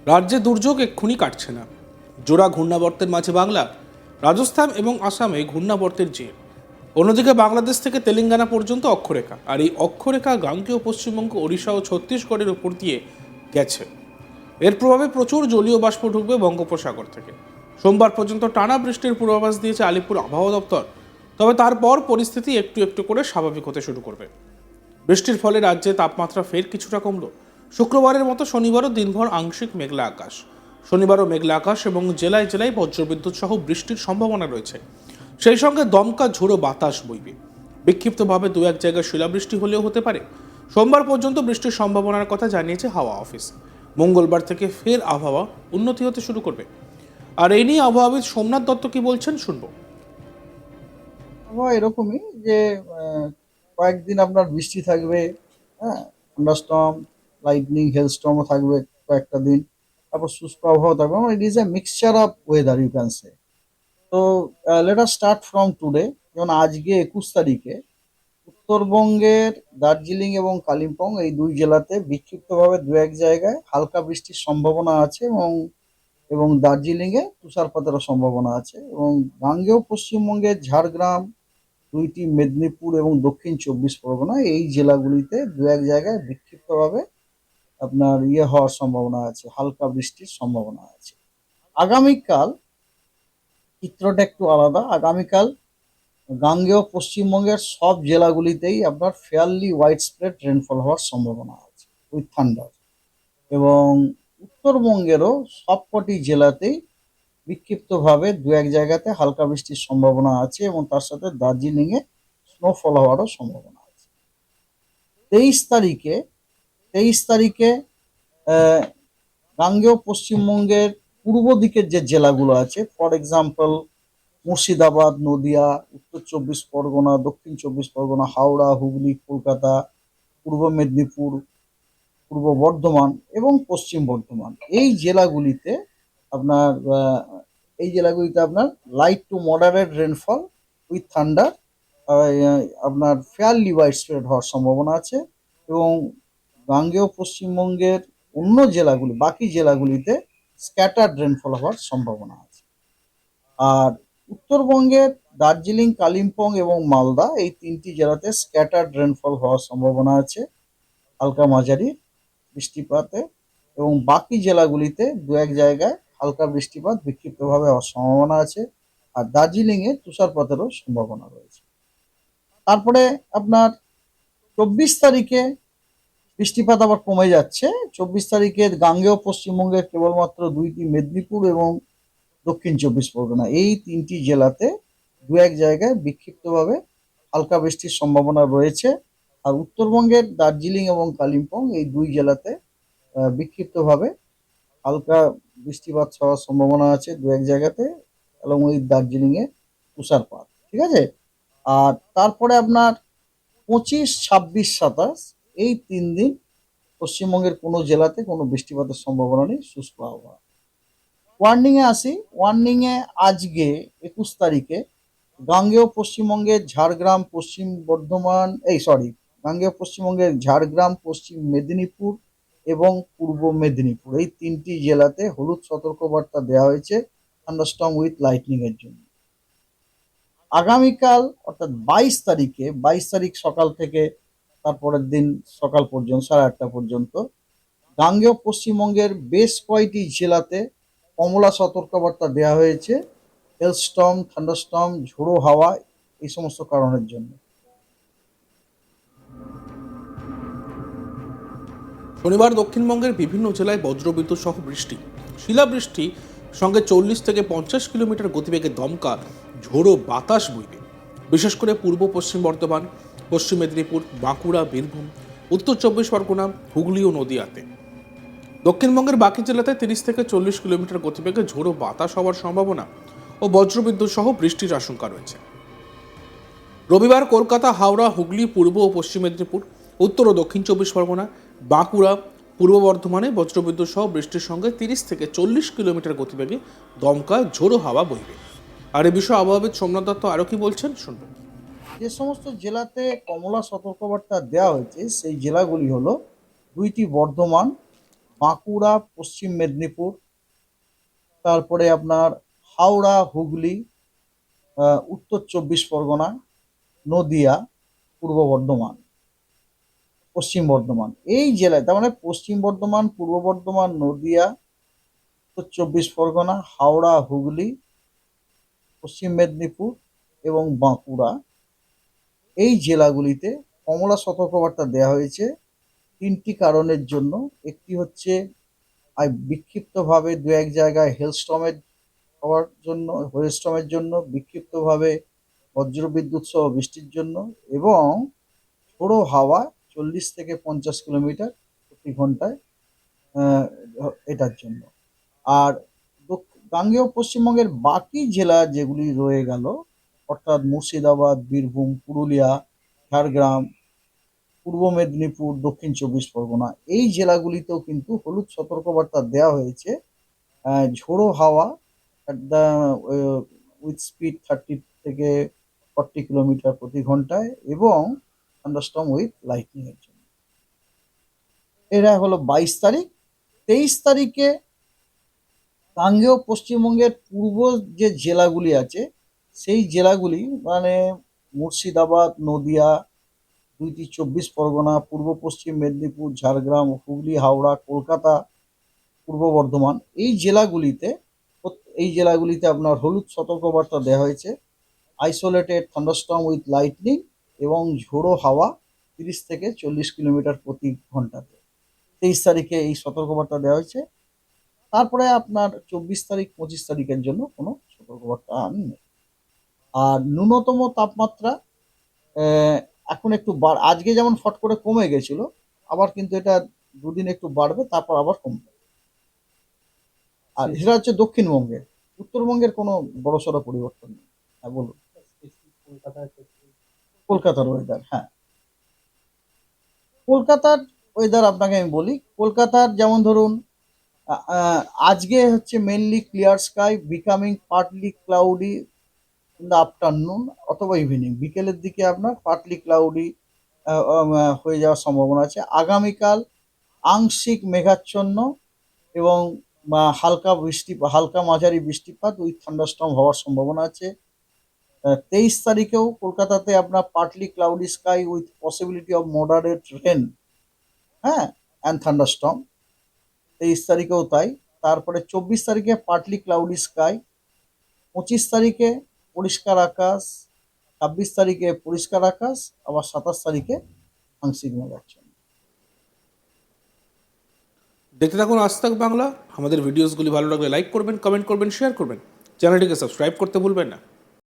রাজ্যে দুর্যোগ এক্ষুনি কাটছে না। জোড়া ঘূর্ণাবর্তের মাঝে বাংলা, রাজস্থান এবং আসামে ঘূর্ণাবর্তের জের। অন্যদিকে বাংলাদেশ থেকে তেলেঙ্গানা পর্যন্ত অক্ষরেখা, আর এই অক্ষরেখা গাঙ্গেয় পশ্চিমবঙ্গ, ওড়িশা ও ছত্তিশগড়ের উপর দিয়ে গেছে। এর প্রভাবে প্রচুর জলীয় বাষ্প ঢুকবে বঙ্গোপসাগর থেকে। সোমবার পর্যন্ত টানা বৃষ্টির পূর্বাভাস দিয়েছে আলিপুর আবহাওয়া দপ্তর। তবে তারপর পরিস্থিতি একটু একটু করে স্বাভাবিক হতে শুরু করবে। বৃষ্টির ফলে রাজ্যে তাপমাত্রা ফের কিছুটা কমল। শুক্রবারের মতো শনিবারও দিনভর আংশিক মেঘলা আকাশ। শনিবারও মেঘলা আকাশ এবং জেলায় জেলায় বজ্রবিদ্যুৎ সহ বৃষ্টির সম্ভাবনা রয়েছে। সেই সঙ্গে দমকা ঝোড়ো বাতাস বইবে। বিক্ষিপ্তভাবে দু এক জায়গায় শিলাবৃষ্টি হলেও হতে পারে। সোমবার পর্যন্ত বৃষ্টির সম্ভাবনার কথা জানিয়েছে হাওয়া অফিস। মঙ্গলবার থেকে ফের আবহাওয়া উন্নতি হতে শুরু করবে। আর এই নিয়ে আবহাওয়াবিদ সোমনাথ দত্ত কি বলছেন শুনবো। আবহাওয়া এরকমই যে আহ, কয়েকদিন আপনার বৃষ্টি থাকবে। হ্যাঁ, থান্ডারস্টর্ম, লাইটনিং, হেলস্টর্মও থাকবে কয়েকটা দিন। তারপর শুষ্ক আবহাওয়া থাকবে। It is a mixture of weather, you can say. তো let us start from today. যেমন আজকে 21 তারিখে উত্তরবঙ্গের দার্জিলিং এবং কালিম্পং এই দুই জেলাতে বিক্ষিপ্তভাবে দু এক জায়গায় হালকা বৃষ্টির সম্ভাবনা আছে, এবং দার্জিলিং এ তুষারপাতেরও সম্ভাবনা আছে। এবং গাঙ্গেয় পশ্চিমবঙ্গের ঝাড়গ্রাম, দুইটি মেদিনীপুর এবং দক্ষিণ চব্বিশ পরগনা এই জেলাগুলিতে দু এক জায়গায় বিক্ষিপ্তভাবে আপনার হওয়ার সম্ভাবনা আছে, হালকা বৃষ্টির সম্ভাবনা আছে। আগামীকাল চিত্রটা একটু আলাদা। আগামীকাল গাঙ্গেয় পশ্চিমবঙ্গের সব জেলাগুলিতেই আপনার ফেয়ারলি হোয়াইট স্প্রেড রেনফল হওয়ার সম্ভাবনা আছে উইথ থান্ডার। এবং উত্তরবঙ্গেরও সবকটি জেলাতেই বিক্ষিপ্তভাবে দু এক জায়গাতে হালকা বৃষ্টির সম্ভাবনা আছে, এবং তার সাথে দার্জিলিং এ স্নোফল হওয়ারও সম্ভাবনা আছে। 23 তারিখে 23 তারিখে আহ, গাঙ্গেয় পশ্চিমবঙ্গের পূর্ব দিকের যে জেলাগুলো আছে, ফর এক্সাম্পল মুর্শিদাবাদ, নদিয়া, উত্তর চব্বিশ পরগনা, দক্ষিণ চব্বিশ পরগনা, হাওড়া, হুগলি, কলকাতা, পূর্ব মেদিনীপুর, পূর্ব বর্ধমান এবং পশ্চিম বর্ধমান এই জেলাগুলিতে আপনার light to moderate rainfall with thunder আপনার ফেয়ারলি ওয়াইড স্প্রেড হওয়ার সম্ভাবনা আছে। এবং গাঙ্গেয় পশ্চিমবঙ্গের অন্য জেলাগুলি, বাকি জেলাগুলিতে স্ক্যাটার্ড রেনফল হওয়ার সম্ভাবনা আছে। আর উত্তরবঙ্গের দার্জিলিং, কালিম্পং এবং মালদা এই তিনটি জেলাতে স্ক্যাটার্ড রেনফল হওয়ার সম্ভাবনা আছে, হালকা মাঝারি বৃষ্টিপাতে। এবং বাকি জেলাগুলিতে দু এক জায়গায় হালকা বৃষ্টিপাত বিক্ষিপ্তভাবে হওয়ার সম্ভাবনা আছে। আর দার্জিলিং এ তুষারপাতেরও সম্ভাবনা রয়েছে। তারপরে আপনার 24 তারিখে বৃষ্টিপাত আবার কমে যাচ্ছে। 24 তারিখে গাঙ্গেয় পশ্চিমবঙ্গের কেবলমাত্র দুইটি মেদিনীপুর এবং দক্ষিণ চব্বিশ পরগনা এই তিনটি জেলাতে দু এক জায়গায় বিক্ষিপ্তভাবে হালকা বৃষ্টির সম্ভাবনা রয়েছে। আর উত্তরবঙ্গের দার্জিলিং এবং কালিম্পং এই দুই জেলাতে বিক্ষিপ্তভাবে হালকা বৃষ্টিপাত হওয়ার সম্ভাবনা আছে দু এক জায়গাতে, এবং ওই দার্জিলিং এ তুষারপাত। ঠিক আছে। আর তারপরে আপনার 25, 26, 27 এই 3 দিন পশ্চিমবঙ্গের কোনো জেলাতে কোনো বৃষ্টিপাতের সম্ভাবনা নেই, শুষ্ক আবহাওয়া। ওয়ার্নিং এ আসি। ওয়ার্নিং এ আজকে 21 তারিখে গাঙ্গেয় পশ্চিমবঙ্গের ঝাড়গ্রাম, পশ্চিম বর্ধমান, গাঙ্গেয় পশ্চিমবঙ্গের ঝাড়গ্রাম, পশ্চিম মেদিনীপুর এবং পূর্ব মেদিনীপুর এই তিনটি জেলাতে হলুদ সতর্কবার্তা দেওয়া হয়েছে থান্ডারস্টর্ম উইথ লাইটনিং এর জন্য। আগামীকাল অর্থাৎ 22 তারিখে, 22 তারিখ সকাল থেকে তারপরের দিন সকাল পর্যন্ত 8:30 পর্যন্ত গাঙ্গেয় পশ্চিমবঙ্গের বেশ কয়েকটি জেলাতে কমলা সতর্কবার্তা দেওয়া হয়েছে হেলস্টর্ম, থান্ডারস্টর্ম, ঝোড়ো হাওয়া এই সমস্ত কারণের জন্য। শনিবার দক্ষিণবঙ্গের বিভিন্ন জেলায় বজ্রবিদ্যুৎ সহ বৃষ্টি, শিলাবৃষ্টি সঙ্গে 40 থেকে 50 কিলোমিটার গতিবেগে দমকা ঝোড়ো বাতাস বইবে। বিশেষ করে পূর্ব পশ্চিম বর্ধমান, পশ্চিম মেদিনীপুর, বাঁকুড়া, বীরভূম, উত্তর চব্বিশ পরগনা, হুগলি ও নদিয়াতে। দক্ষিণবঙ্গের বাকি জেলাতে 30 থেকে 40 কিলোমিটার গতিবেগে ঝোড়ো বাতাস হওয়ার সম্ভাবনা ও বজ্রবিদ্যুৎ সহ বৃষ্টির আশঙ্কা রয়েছে। রবিবার কলকাতা, হাওড়া, হুগলি, পূর্ব ও পশ্চিম মেদিনীপুর, উত্তর ও দক্ষিণ চব্বিশ পরগনা, বাঁকুড়া, পূর্ব বর্ধমানে বজ্রবিদ্যুৎ সহ বৃষ্টির সঙ্গে 30 থেকে 40 কিলোমিটার গতিবেগে দমকা ঝোড়ো হাওয়া বইবে। আর এ বিষয়ে আবহাওয়াবিদ সোমনাথ দত্ত আরও কি বলছেন শুনবেন। যে সমস্ত জেলাতে কমলা সতর্কবার্তা দেওয়া হয়েছে সেই জেলাগুলি হলো দুইটি বর্ধমান, বাঁকুড়া, পশ্চিম মেদিনীপুর, তারপরে আপনার হাওড়া, হুগলি, উত্তর 24 পরগনা, নদিয়া, পূর্ব বর্ধমান, পশ্চিম বর্ধমান, এই জেলায়, তার মানে পশ্চিম বর্ধমান, পূর্ব বর্ধমান, নদিয়া, উত্তর 24 পরগনা, হাওড়া, হুগলি, পশ্চিম মেদিনীপুর এবং বাঁকুড়া, এই জেলাগুলিতে কমলা সতর্কবার্তা দেওয়া হয়েছে 3টি কারণের জন্য। একটি হচ্ছে বিক্ষিপ্তভাবে দু এক জায়গায় হেলস্টর্মের জন্য, বিক্ষিপ্তভাবে বজ্রবিদ্যুৎ সহ বৃষ্টির জন্য, এবং ঝোড়ো হাওয়া 40 থেকে 50 কিলোমিটার প্রতি ঘন্টায় আহ, এটার জন্য। আর গাঙ্গেয় পশ্চিমবঙ্গের বাকি জেলা যেগুলি রয়ে গেল, অর্থাৎ মুর্শিদাবাদ, বীরভূম, পুরুলিয়া, ঝাড়গ্রাম, পূর্ব মেদিনীপুর, দক্ষিণ 24 পরগনা, এই জেলাগুলিতেও কিন্তু হলুদ সতর্কবার্তা দেওয়া হয়েছে। ঝোড়ো হাওয়া at the উইথ স্পিড 30 থেকে 40 কিলোমিটার প্রতি ঘন্টায় এবং থান্ডারস্টর্ম উইথ লাইটনিং এর জন্য। এরা হলো 22 তারিখ। 23 তারিখে গাঙ্গেয় পশ্চিমবঙ্গের পূর্ব যে জেলাগুলি আছে, সেই জেলাগুলি মানে মুর্শিদাবাদ, নদিয়া, 2টি 24 পরগনা, পূর্ব পশ্চিম মেদিনীপুর, ঝাড়গ্রাম, হুগলি, হাওড়া, কলকাতা, পূর্ব বর্ধমান, এই জেলাগুলিতে আপনার হলুদ সতর্কবার্তা দেওয়া হয়েছে। আইসোলেটেড থান্ডারস্টর্ম উইথ লাইটনিং এবং ঝোড়ো হাওয়া 30 থেকে 40 কিলোমিটার প্রতি ঘন্টাতে। 23 তারিখে এই সতর্কবার্তা দেওয়া হয়েছে। তারপরে আপনার 24 তারিখ, 25 তারিখের জন্য কোনো সতর্কবার্তা আর নেই। আর ন্যূনতম তাপমাত্রা আহ, এখন একটু আজকে যেমন ফট করে কমে গেছিল, আবার কিন্তু এটা দুদিন একটু বাড়বে, তারপর আবার কমবে। আর সেটা হচ্ছে দক্ষিণবঙ্গে, উত্তরবঙ্গের কোনো বড়সড় পরিবর্তন নেই। হ্যাঁ বলুন। কলকাতার ওয়েদার, হ্যাঁ, কলকাতার ওয়েদার আপনাকে আমি বলি। কলকাতার যেমন ধরুন, আজকে হচ্ছে mainly clear sky, becoming partly cloudy in the afternoon অথবা ইভিনিং, বিকেলের দিকে আপনার পার্টলি ক্লাউডি হয়ে যাওয়ার সম্ভাবনা আছে। আগামীকাল আংশিক মেঘাচ্ছন্ন এবং হালকা মাঝারি বৃষ্টিপাত উইথ থান্ডারস্টর্ম হওয়ার সম্ভাবনা আছে। 23 তারিখেও কলকাতাতে আপনার partly cloudy sky with possibility of moderate rain, হ্যাঁ, অ্যান্ড থান্ডারস্টর্ম। 23 তারিখেও তাই। তারপরে 24 তারিখে পার্টলি ক্লাউডি স্কাই, 25 তারিখে পরিষ্কার আকাশ, 26 তারিখে পরিষ্কার আকাশ, আবার 27 তারিখে আংশিক মেঘাচ্ছন্ন। দেখতে থাকুন আজ তাক বাংলা। আমাদের ভিডিওসগুলি ভালো লাগলে লাইক করবেন, কমেন্ট করবেন, শেয়ার করবেন। চ্যানেলটিকে সাবস্ক্রাইব করতে ভুলবেন না।